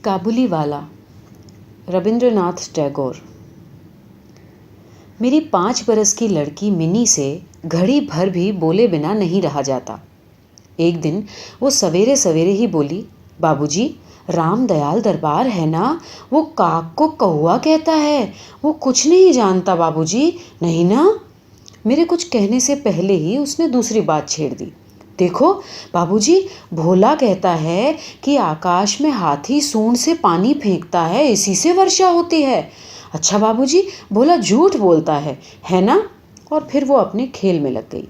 काबुलीवाला, रविंद्रनाथ टैगोर। मेरी 5 बरस की लड़की मिनी से घड़ी भर भी बोले बिना नहीं रहा जाता। एक दिन वो सवेरे सवेरे ही बोली, बाबूजी, राम दयाल दरबार है ना, वो काक को कौआ कहता है, वो कुछ नहीं जानता बाबूजी, नहीं ना। मेरे कुछ कहने से पहले ही उसने दूसरी बात छेड़ दी। देखो बाबूजी, भोला कहता है कि आकाश में हाथी सूंड से पानी फेंकता है, इसी से वर्षा होती है। अच्छा बाबूजी, भोला झूठ बोलता है ना। और फिर वो अपने खेल में लग गई।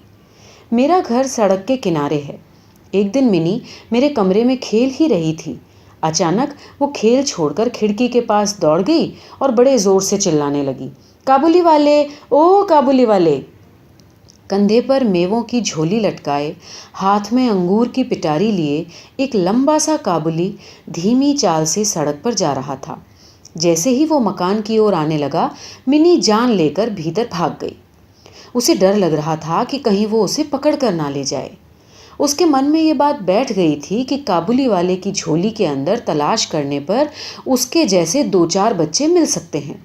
मेरा घर सड़क के किनारे है। एक दिन मिनी मेरे कमरे में खेल ही रही थी। अचानक वो खेल छोड़कर खिड़की के पास दौड़ गई और बड़े ज़ोर से चिल्लाने लगी, काबुली वाले, ओ काबुली वाले। कंधे पर मेवों की झोली लटकाए, हाथ में अंगूर की पिटारी लिए एक लंबा सा काबुली धीमी चाल से सड़क पर जा रहा था। जैसे ही वो मकान की ओर आने लगा, मिनी जान लेकर भीतर भाग गई। उसे डर लग रहा था कि कहीं वो उसे पकड़ कर ना ले जाए। उसके मन में ये बात बैठ गई थी कि काबुली वाले की झोली के अंदर तलाश करने पर उसके जैसे 2-4 बच्चे मिल सकते हैं।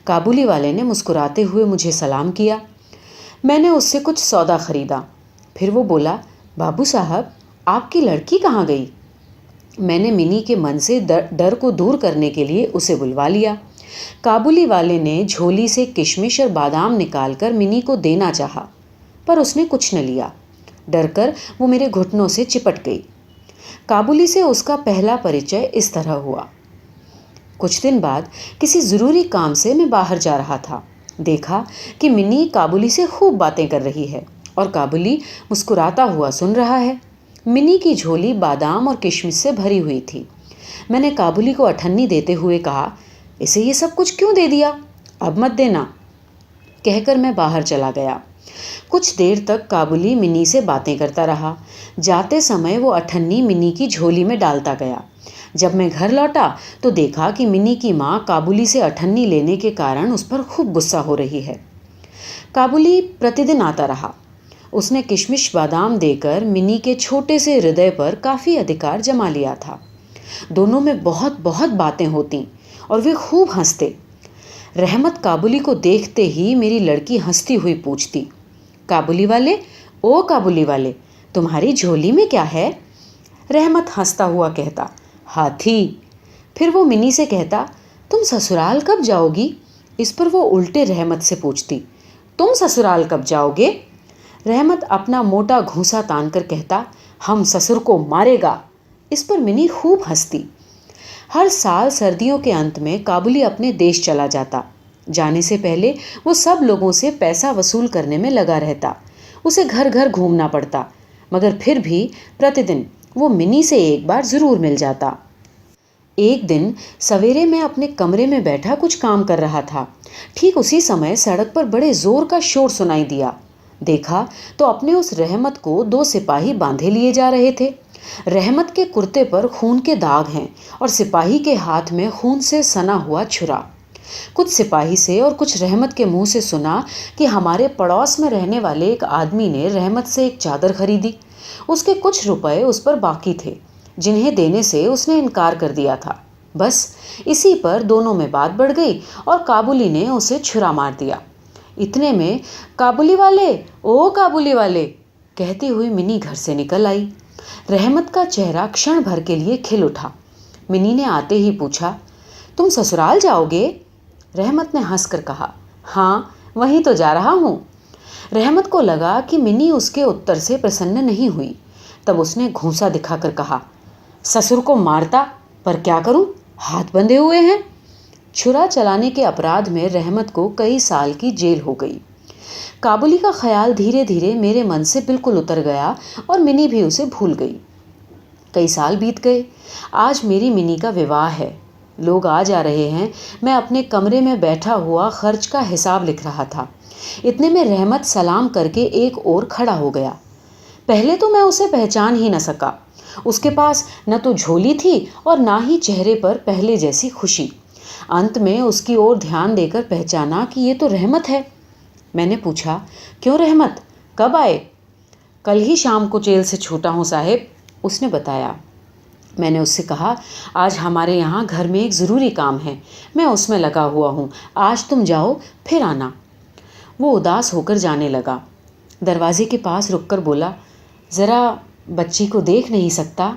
काबुली वाले ने मुस्कुराते हुए मुझे सलाम किया। मैंने उससे कुछ सौदा खरीदा। फिर वो बोला, बाबू साहब, आपकी लड़की कहाँ गई? मैंने मिनी के मन से डर को दूर करने के लिए उसे बुलवा लिया। काबुली वाले ने झोली से किशमिश और बादाम निकालकर मिनी को देना चाहा, पर उसने कुछ न लिया। डरकर वो मेरे घुटनों से चिपट गई। काबुली से उसका पहला परिचय इस तरह हुआ। कुछ दिन बाद किसी ज़रूरी काम से मैं बाहर जा रहा था। देखा कि मिनी काबुली से खूब बातें कर रही है और काबुली मुस्कुराता हुआ सुन रहा है। मिनी की झोली बादाम और किशमिश से भरी हुई थी। मैंने काबुली को अठन्नी देते हुए कहा, इसे ये सब कुछ क्यों दे दिया? अब मत देना, कहकर मैं बाहर चला गया। कुछ देर तक काबुली मिनी से बातें करता रहा। जाते समय वो अठन्नी मिनी की झोली में डालता गया। जब मैं घर लौटा तो देखा कि मिनी की माँ काबुली से अठन्नी लेने के कारण उस पर खूब गुस्सा हो रही है। काबुली प्रतिदिन आता रहा। उसने किशमिश बादाम देकर मिनी के छोटे से हृदय पर काफ़ी अधिकार जमा लिया था। दोनों में बहुत बहुत बातें होती और वे खूब हंसते। रहमत काबुली को देखते ही मेरी लड़की हंसती हुई पूछती, काबुली वाले, ओ काबुली वाले, तुम्हारी झोली में क्या है? रहमत हंसता हुआ कहता, हाथी। फिर वो मिनी से कहता, तुम ससुराल कब जाओगी? इस पर वो उल्टे रहमत से पूछती, तुम ससुराल कब जाओगे? रहमत अपना मोटा घूंसा तान कर कहता, हम ससुर को मारेगा। इस पर मिनी खूब हंसती। हर साल सर्दियों के अंत में काबुली अपने देश चला जाता। जाने से पहले वो सब लोगों से पैसा वसूल करने में लगा रहता। उसे घर घर घूमना पड़ता, मगर फिर भी प्रतिदिन वो मिनी से एक बार ज़रूर मिल जाता। एक दिन सवेरे मैं अपने कमरे में बैठा कुछ काम कर रहा था। ठीक उसी समय सड़क पर बड़े ज़ोर का शोर सुनाई दिया। देखा तो अपने उस रहमत को 2 सिपाही बांधे लिए जा रहे थे। रहमत के कुर्ते पर खून के दाग हैं और सिपाही के हाथ में खून से सना हुआ छुरा। कुछ सिपाही से और कुछ रहमत के मुंह से सुना कि हमारे पड़ोस में रहने वाले एक आदमी ने रहमत से एक चादर खरीदी। उसके कुछ रुपए उस पर बाकी थे, जिन्हें देने से उसने इनकार कर दिया था। बस इसी पर दोनों में बात बढ़ गई और काबुली ने उसे छुरा मार दिया। इतने में काबुली वाले, ओ काबुली वाले, कहती हुई मिनी घर से निकल आई। रहमत का चेहरा क्षण भर के लिए खिल उठा। मिनी ने आते ही पूछा, तुम ससुराल जाओगे? रहमत ने हंसकर कहा, हाँ, वहीं तो जा रहा हूँ। रहमत को लगा कि मिनी उसके उत्तर से प्रसन्न नहीं हुई। तब उसने घूंसा दिखाकर कहा, ससुर को मारता, पर क्या करूँ, हाथ बंधे हुए हैं। छुरा चलाने के अपराध में रहमत को कई साल की जेल हो गई। काबुली का ख्याल धीरे धीरे मेरे मन से बिल्कुल उतर गया और मिनी भी उसे भूल गई। कई साल बीत गए। आज मेरी मिनी का विवाह है। लोग आ जा रहे हैं। मैं अपने कमरे में बैठा हुआ खर्च का हिसाब लिख रहा था। इतने में रहमत सलाम करके एक ओर खड़ा हो गया। पहले तो मैं उसे पहचान ही न सका। उसके पास न तो झोली थी और ना ही चेहरे पर पहले जैसी खुशी। अंत में उसकी ओर ध्यान देकर पहचाना कि ये तो रहमत है। मैंने पूछा, क्यों रहमत, कब आए? कल ही शाम को जेल से छूटा हूँ साहेब, उसने बताया। मैंने उससे कहा, आज हमारे यहाँ घर में एक ज़रूरी काम है, मैं उसमें लगा हुआ हूँ, आज तुम जाओ फिर आना। वो उदास होकर जाने लगा। दरवाजे के पास रुककर बोला, ज़रा बच्ची को देख नहीं सकता?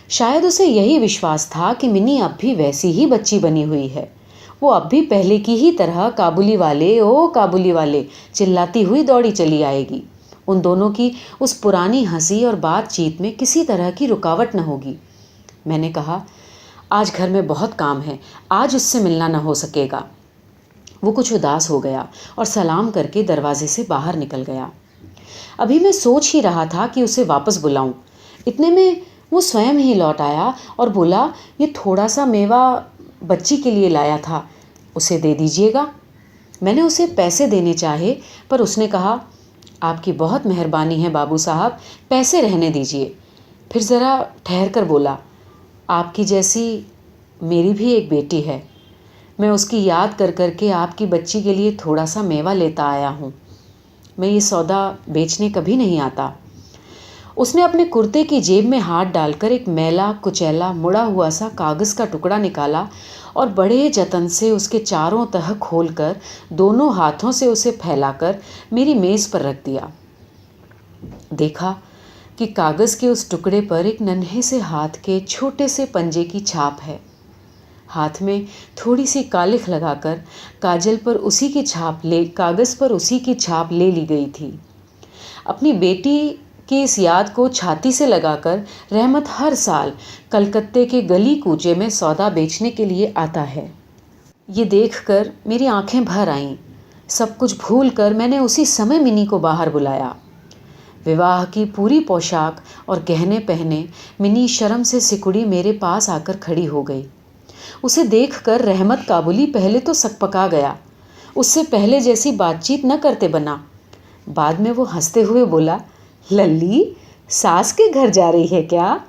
शायद उसे यही विश्वास था कि मिनी अब भी वैसी ही बच्ची बनी हुई है। वो अब भी पहले की ही तरह काबुली वाले ओ काबुली वाले चिल्लाती हुई दौड़ी चली आएगी। उन दोनों की उस पुरानी हंसी और बातचीत में किसी तरह की रुकावट न होगी। मैंने कहा, आज घर में बहुत काम है, आज उससे मिलना न हो सकेगा। वो कुछ उदास हो गया और सलाम करके दरवाजे से बाहर निकल गया। अभी मैं सोच ही रहा था कि उसे वापस बुलाऊं। इतने में वो स्वयं ही लौट आया और बोला, ये थोड़ा सा मेवा बच्ची के लिए लाया था, उसे दे दीजिएगा। मैंने उसे पैसे देने चाहे पर उसने कहा, आपकी बहुत मेहरबानी है बाबू साहब, पैसे रहने दीजिए। फिर ज़रा ठहर कर बोला, आपकी जैसी मेरी भी एक बेटी है, मैं उसकी याद कर कर के आपकी बच्ची के लिए थोड़ा सा मेवा लेता आया हूँ। मैं ये सौदा बेचने कभी नहीं आता। उसने अपने कुर्ते की जेब में हाथ डालकर एक मैला कुचैला मुड़ा हुआ सा कागज़ का टुकड़ा निकाला और बड़े जतन से उसके चारों तह खोलकर दोनों हाथों से उसे फैलाकर मेरी मेज़ पर रख दिया। देखा कि कागज़ के उस टुकड़े पर एक नन्हे से हाथ के छोटे से पंजे की छाप है। हाथ में थोड़ी सी कालिख लगाकर कागज़ पर उसी की छाप ले ली गई थी। अपनी बेटी की इस याद को छाती से लगाकर रहमत हर साल कलकत्ते के गली कूचे में सौदा बेचने के लिए आता है। ये देखकर मेरी आंखें भर आईं। सब कुछ भूल कर मैंने उसी समय मिनी को बाहर बुलाया। विवाह की पूरी पोशाक और गहने पहने मिनी शर्म से सिकुड़ी मेरे पास आकर खड़ी हो गई। उसे देखकर रहमत काबुली पहले तो सकपका गया, उससे पहले जैसी बातचीत न करते बना। बाद में वो हंसते हुए बोला, लल्ली, सास के घर जा रही है क्या?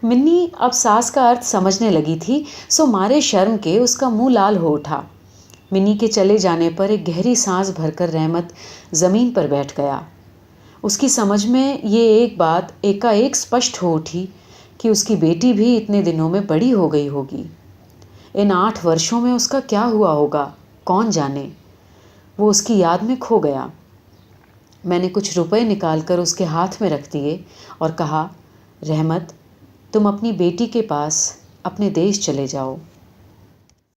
मिन्नी अब सास का अर्थ समझने लगी थी, सो मारे शर्म के उसका मुंह लाल हो उठा। मिन्नी के चले जाने पर एक गहरी सांस भरकर रहमत ज़मीन पर बैठ गया। उसकी समझ में ये एक बात एकाएक स्पष्ट हो उठी कि उसकी बेटी भी इतने दिनों में बड़ी हो गई होगी। इन 8 वर्षों में उसका क्या हुआ होगा, कौन जाने। वो उसकी याद में खो गया। मैंने कुछ रुपए निकालकर उसके हाथ में रख दिए और कहा, रहमत, तुम अपनी बेटी के पास अपने देश चले जाओ।